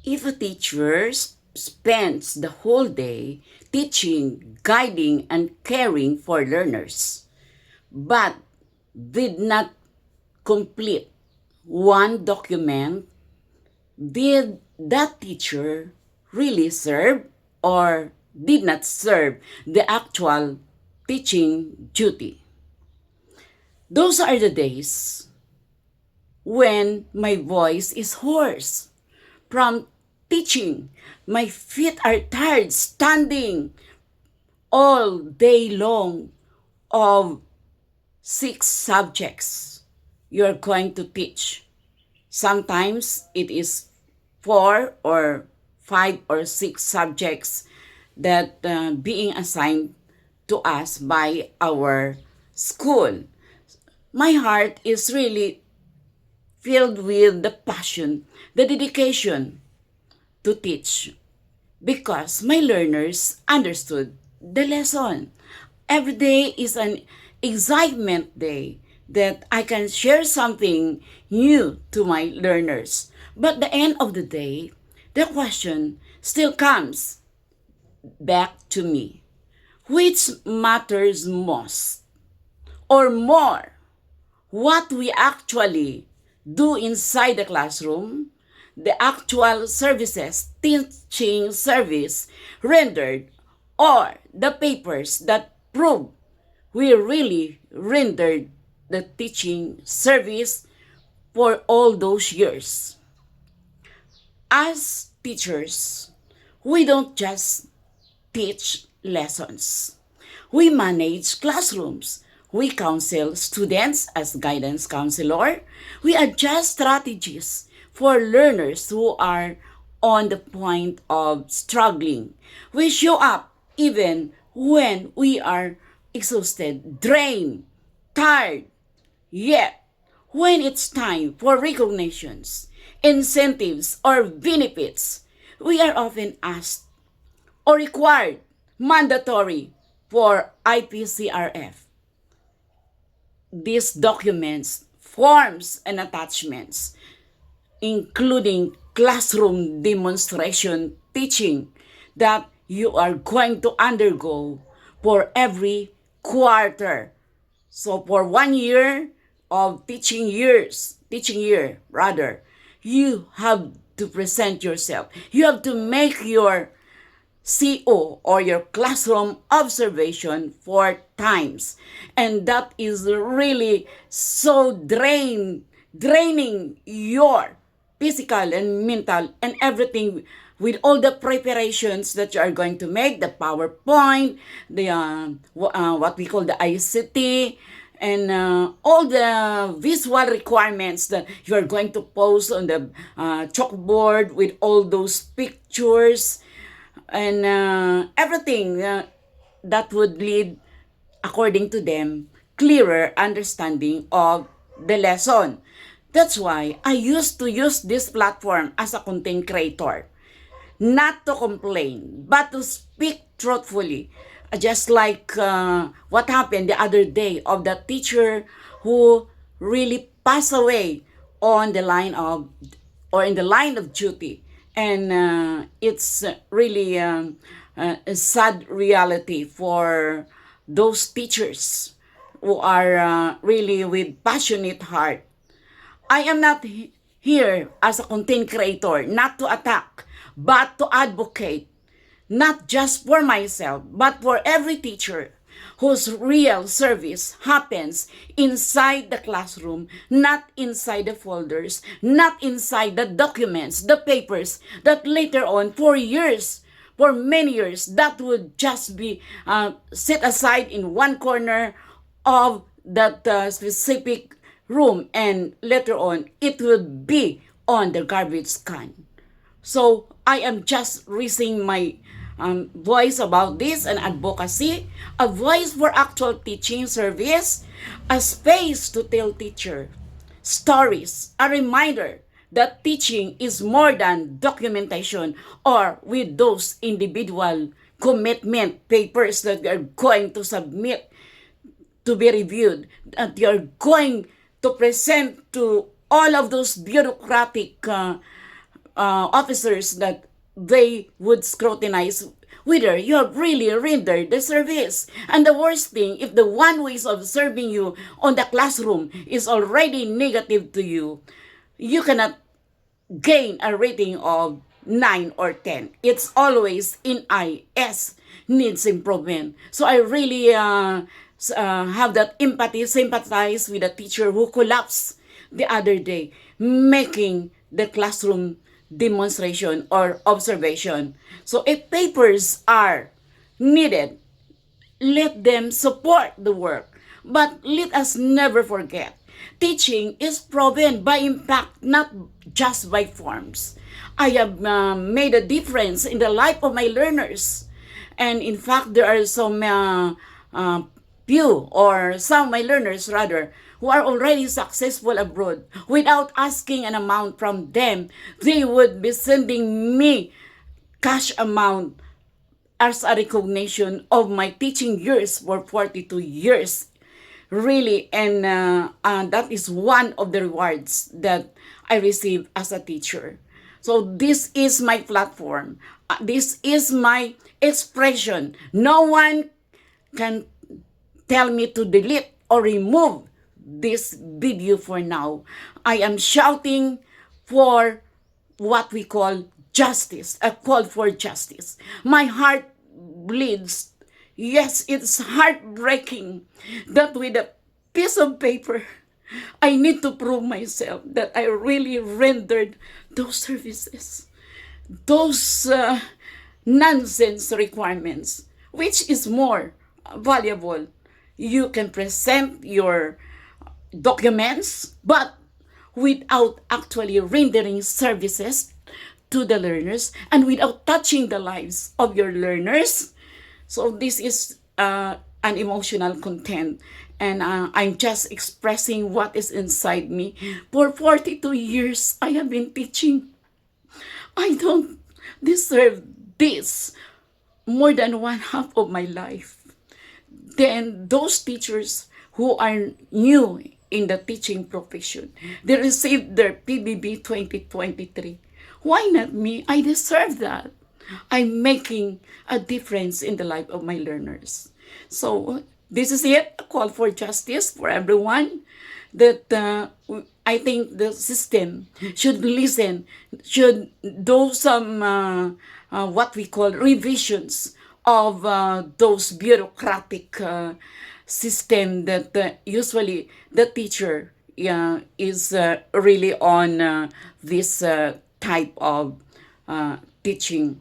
If a teacher spends the whole day teaching, guiding, and caring for learners, but did not complete one document, did that teacher really serve or did not serve the actual teaching duty? Those are the days when my voice is hoarse from teaching. My feet are tired standing all day long of 6 subjects you're going to teach. Sometimes it is 4 or 5 or 6 subjects that being assigned to us by our school. My heart is really filled with the passion, the dedication to teach because my learners understood the lesson. Every day is an excitement day that I can share something new to my learners. But at the end of the day, the question still comes back to me. Which matters most or more? What we actually do inside the classroom, the actual services, teaching service rendered, or the papers that prove we really rendered the teaching service for all those years. As teachers, we don't just teach lessons. We manage classrooms. We counsel students as guidance counselor. We adjust strategies for learners who are on the point of struggling. We show up even when we are exhausted, drained, tired. Yet, when it's time for recognitions, incentives, or benefits, we are often asked or required, mandatory for IPCRF. These documents, forms, and attachments, including classroom demonstration teaching that you are going to undergo for every quarter. So for 1 year of teaching year, you have to present yourself. You have to make your CO or your classroom observation 4 times. And that is really so draining your physical and mental and everything with all the preparations that you are going to make, the PowerPoint, the what we call the ICT, and all the visual requirements that you are going to post on the chalkboard with all those pictures and everything that would lead, according to them, clearer understanding of the lesson. That's why I used to use this platform as a content creator. Not to complain, but to speak truthfully. Just like what happened the other day of the teacher who really passed away on the line of or in the line of duty. And it's really a sad reality for those teachers who are really with passionate heart. I am not here as a content creator, not to attack, but to advocate, not just for myself, but for every teacher whose real service happens inside the classroom, not inside the folders, not inside the documents, the papers that later on, for many years, that would just be set aside in one corner of that specific room, and later on, it would be on the garbage can. So I am just raising my voice about this and advocacy, a voice for actual teaching service, a space to tell teacher stories, a reminder that teaching is more than documentation or with those individual commitment papers that we are going to submit to be reviewed, that you're going to present to all of those bureaucratic officers that they would scrutinize whether you have really rendered the service. And the worst thing, if the one who is observing you on the classroom is already negative to you, you cannot gain a rating of 9 or 10. It's always in IS, needs improvement. So I really have that empathy, sympathize with a teacher who collapsed the other day, making the classroom demonstration or observation. So if papers are needed, let them support the work. But let us never forget, teaching is proven by impact, not just by forms. I have made a difference in the life of my learners. And in fact, there are some few or some of my learners rather who are already successful abroad. Without asking an amount from them, they would be sending me cash amount as a recognition of my teaching years for 42 years. Really, and that is one of the rewards that I receive as a teacher. So this is my platform. This is my expression. No one can tell me to delete or remove this video for now. I am shouting for what we call justice, a call for justice. My heart bleeds. Yes, it's heartbreaking that with a piece of paper, I need to prove myself that I really rendered those services, those nonsense requirements. Which is more valuable? You can present your documents, but without actually rendering services to the learners and without touching the lives of your learners. So this is an emotional content, and I'm just expressing what is inside me. For 42 years, I have been teaching. I don't deserve this more than one half of my life. Then those teachers who are new in the teaching profession, they received their PBB 2023. Why not me? I deserve that. I'm making a difference in the life of my learners. So this is it, a call for justice for everyone, that I think the system should listen, should do some what we call revisions of those bureaucratic system that usually the teacher is really on this type of teaching